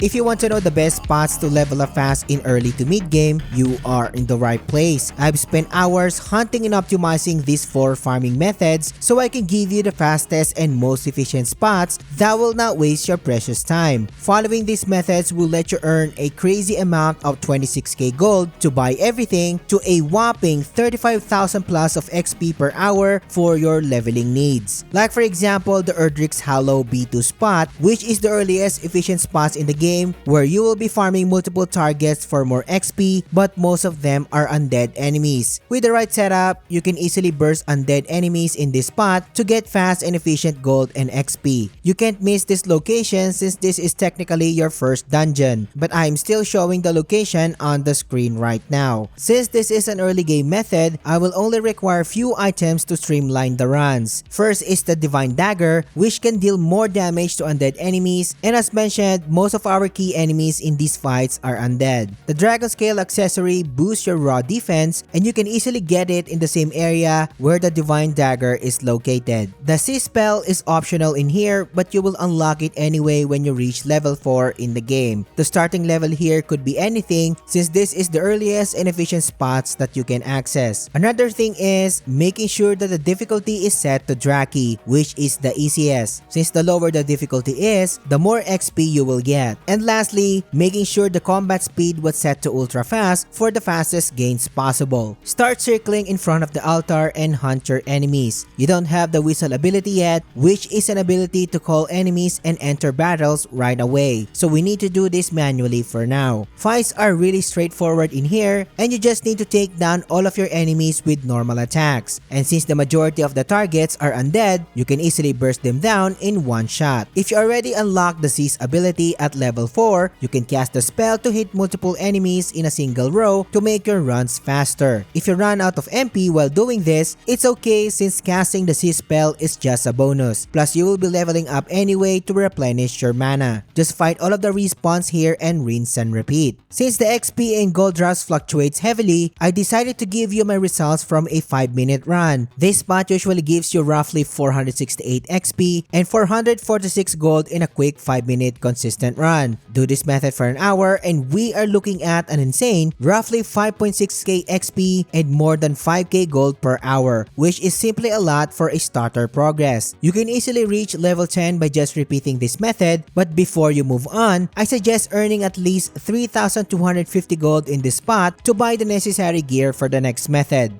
If you want to know the best spots to level up fast in early to mid game, you are in the right place. I've spent hours hunting and optimizing these 4 farming methods so I can give you the fastest and most efficient spots that will not waste your precious time. Following these methods will let you earn a crazy amount of 26k gold to buy everything to a whopping 35,000 plus of XP per hour for your leveling needs. Like for example, the Erdrick's Hollow B2 spot, which is the earliest efficient spots in the game where you will be farming multiple targets for more XP, but most of them are undead enemies. With the right setup, you can easily burst undead enemies in this spot to get fast and efficient gold and XP. You can't miss this location since this is technically your first dungeon, but I'm still showing the location on the screen right now. Since this is an early game method, I will only require few items to streamline the runs. First is the Divine Dagger, which can deal more damage to undead enemies, and as mentioned, most of our key enemies in these fights are undead. The Dragon Scale accessory boosts your raw defense, and you can easily get it in the same area where the Divine Dagger is located. The C spell is optional in here, but you will unlock it anyway when you reach level 4 in the game. The starting level here could be anything since this is the earliest and efficient spots that you can access. Another thing is making sure that the difficulty is set to Draki, which is the easiest, since the lower the difficulty is, the more XP you will get. And lastly, making sure the combat speed was set to ultra fast for the fastest gains possible. Start circling in front of the altar and hunt your enemies. You don't have the whistle ability yet, which is an ability to call enemies and enter battles right away. So we need to do this manually for now. Fights are really straightforward in here, and you just need to take down all of your enemies with normal attacks. And since the majority of the targets are undead, you can easily burst them down in one shot. If you already unlocked the Seize ability at level 4, you can cast the spell to hit multiple enemies in a single row to make your runs faster. If you run out of MP while doing this, it's okay since casting the Seize spell is just a bonus. Plus you will be leveling up anyway to replenish your mana. Just fight all of the respawns here and rinse and repeat. Since the XP and gold drops fluctuates heavily, I decided to give you my results from a 5-minute run. This spot usually gives you roughly 468 XP and 446 gold in a quick 5-minute consistent run. Do this method for an hour and we are looking at an insane roughly 5.6k XP and more than 5k gold per hour, which is simply a lot for a starter progress. You can easily reach level 10 by just repeating this method, but before you move on, I suggest earning at least 3,250 gold in this spot to buy the necessary gear for the next method.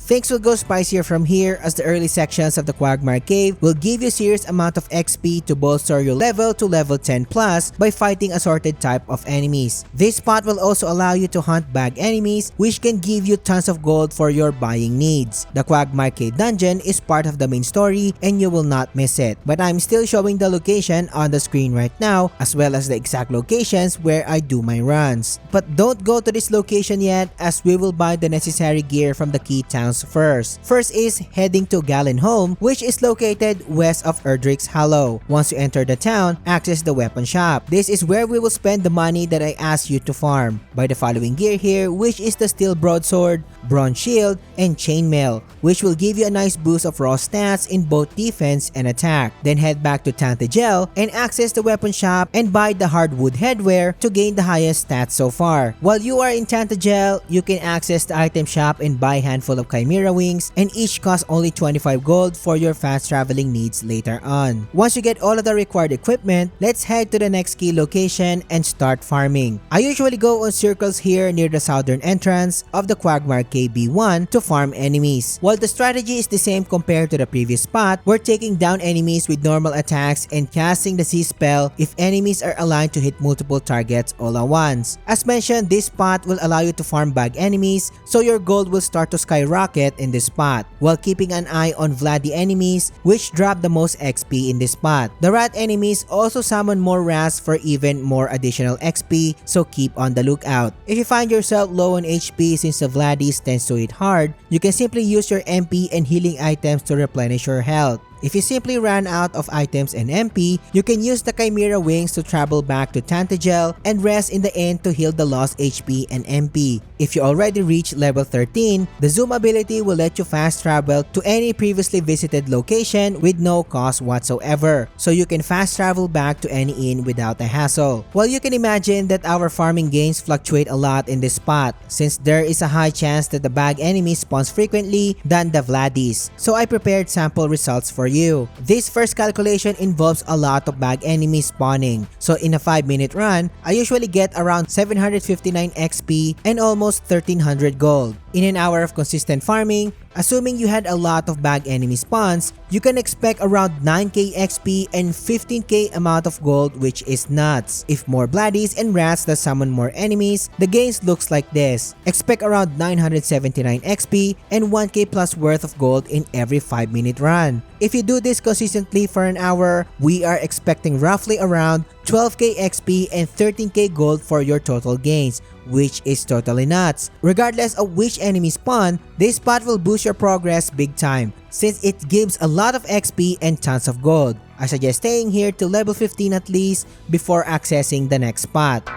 Things will go spicier from here as the early sections of the Quagmire Cave will give you a serious amount of XP to bolster your level to level 10 plus by fighting assorted type of enemies. This spot will also allow you to hunt bag enemies, which can give you tons of gold for your buying needs. The Quagmire Cave dungeon is part of the main story and you will not miss it, but I'm still showing the location on the screen right now as well as the exact locations where I do my runs. But don't go to this location yet as we will buy the necessary gear from the key towns first. First is heading to Gallenholm, which is located west of Erdrick's Hollow. Once you enter the town, access the weapon shop. This is where we will spend the money that I asked you to farm. Buy the following gear here, which is the Steel Broadsword, Bronze Shield, and Chainmail, which will give you a nice boost of raw stats in both defense and attack. Then head back to Tantagel and access the weapon shop and buy the Hardwood Headwear to gain the highest stats so far. While you are in Tantagel, you can access the item shop and buy a handful of Chimera Wings, and each cost only 25 gold for your fast traveling needs later on. Once you get all of the required equipment, let's head to the next key location and start farming. I usually go on circles here near the southern entrance of the Quagmire KB1 to farm enemies. While the strategy is the same compared to the previous spot, we're taking down enemies with normal attacks and casting the C spell if enemies are aligned to hit multiple targets all at once. As mentioned, this spot will allow you to farm bag enemies, so your gold will start to skyrocket in this spot, while keeping an eye on Vladdy enemies, which drop the most XP in this spot. The rat enemies also summon more rats for even more additional XP, so keep on the lookout. If you find yourself low on HP since the Vladdies tends to hit hard, you can simply use your MP and healing items to replenish your health. If you simply ran out of items and MP, you can use the Chimera Wings to travel back to Tantagel and rest in the inn to heal the lost HP and MP. If you already reached level 13, the zoom ability will let you fast travel to any previously visited location with no cost whatsoever, so you can fast travel back to any inn without a hassle. While you can imagine that our farming gains fluctuate a lot in this spot, since there is a high chance that the bag enemy spawns frequently than the Vladis, so I prepared sample results for you. This first calculation involves a lot of bag enemies spawning, so in a 5-minute run, I usually get around 759 XP and almost 1300 gold. In an hour of consistent farming, assuming you had a lot of bag enemy spawns, you can expect around 9k XP and 15k amount of gold, which is nuts. If more Vladis and rats that summon more enemies, the gains looks like this. Expect around 979 XP and 1k plus worth of gold in every 5-minute run. If you do this consistently for an hour, we are expecting roughly around 12k XP and 13k gold for your total gains, which is totally nuts. Regardless of which enemy spawn, this spot will boost your progress big time, since it gives a lot of XP and tons of gold. I suggest staying here to level 15 at least before accessing the next spot.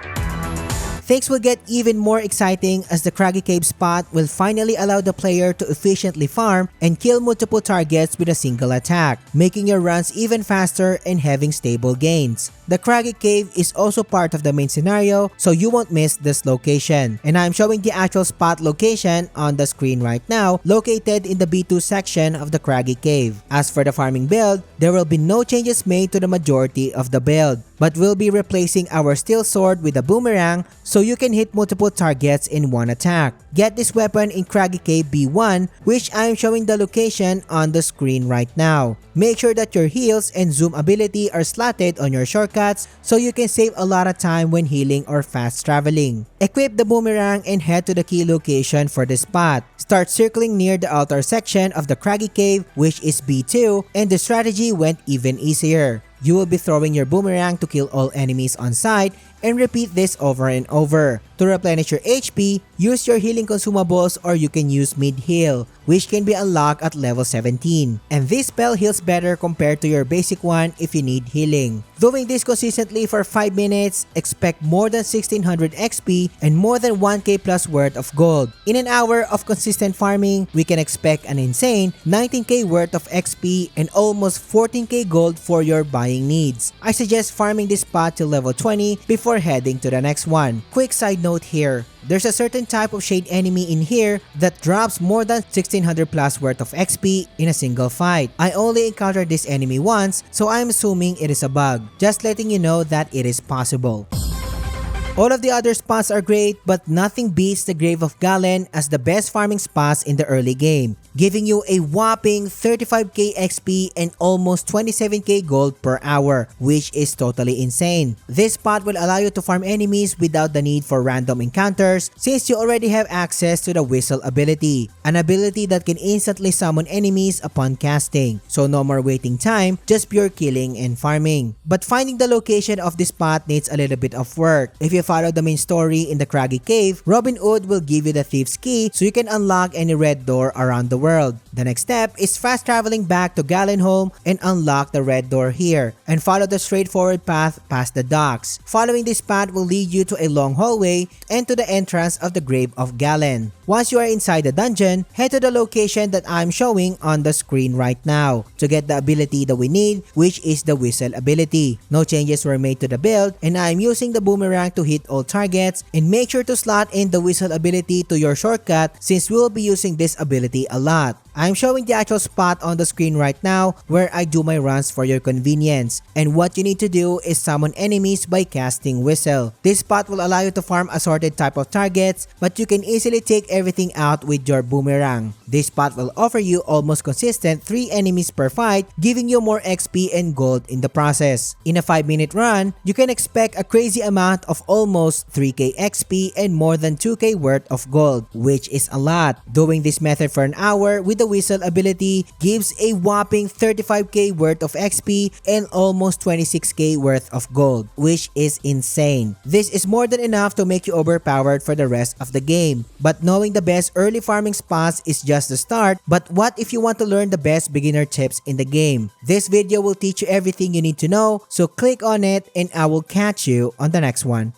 Things will get even more exciting as the Craggy Cave spot will finally allow the player to efficiently farm and kill multiple targets with a single attack, making your runs even faster and having stable gains. The Craggy Cave is also part of the main scenario, so you won't miss this location. And I'm showing the actual spot location on the screen right now, located in the B2 section of the Craggy Cave. As for the farming build, there will be no changes made to the majority of the build, but we'll be replacing our steel sword with a boomerang so you can hit multiple targets in one attack. Get this weapon in Craggy Cave B1, which I am showing the location on the screen right now. Make sure that your heals and zoom ability are slotted on your shortcuts so you can save a lot of time when healing or fast traveling. Equip the boomerang and head to the key location for the spot. Start circling near the altar section of the Craggy Cave, which is B2, and the strategy went even easier. You will be throwing your boomerang to kill all enemies on sight and repeat this over and over. To replenish your HP, use your healing consumables or you can use mid-heal, which can be unlocked at level 17. And this spell heals better compared to your basic one if you need healing. Doing this consistently for 5 minutes, expect more than 1600 XP and more than 1k plus worth of gold. In an hour of consistent farming, we can expect an insane 19k worth of XP and almost 14k gold for your buying needs. I suggest farming this spot till level 20 before heading to the next one. Quick side note here, there's a certain type of shade enemy in here that drops more than 1600 plus worth of XP in a single fight. I only encountered this enemy once, so I'm assuming it is a bug. Just letting you know that it is possible. All of the other spots are great, but nothing beats the Grave of Galen as the best farming spots in the early game, giving you a whopping 35k XP and almost 27k gold per hour, which is totally insane. This spot will allow you to farm enemies without the need for random encounters since you already have access to the Whistle ability, an ability that can instantly summon enemies upon casting. So no more waiting time, just pure killing and farming. But finding the location of this spot needs a little bit of work. If you follow the main story in the Craggy Cave, Robin Hood will give you the Thief's Key so you can unlock any red door around the world. The next step is fast traveling back to Galenholm and unlock the red door here, and follow the straightforward path past the docks. Following this path will lead you to a long hallway and to the entrance of the Grave of Galen. Once you are inside the dungeon, head to the location that I'm showing on the screen right now to get the ability that we need, which is the Whistle ability. No changes were made to the build, and I'm using the boomerang to hit all targets, and make sure to slot in the Whistle ability to your shortcut since we'll be using this ability a lot. I'm showing the actual spot on the screen right now where I do my runs for your convenience, and what you need to do is summon enemies by casting Whistle. This spot will allow you to farm assorted type of targets, but you can easily take everything out with your boomerang. This spot will offer you almost consistent 3 enemies per fight, giving you more XP and gold in the process. In a 5-minute run, you can expect a crazy amount of almost 3k XP and more than 2k worth of gold, which is a lot. Doing this method for an hour with the the whistle ability gives a whopping 35k worth of XP and almost 26k worth of gold, which is insane. This is more than enough to make you overpowered for the rest of the game. But knowing the best early farming spots is just the start, but what if you want to learn the best beginner tips in the game? This video will teach you everything you need to know, so click on it and I will catch you on the next one.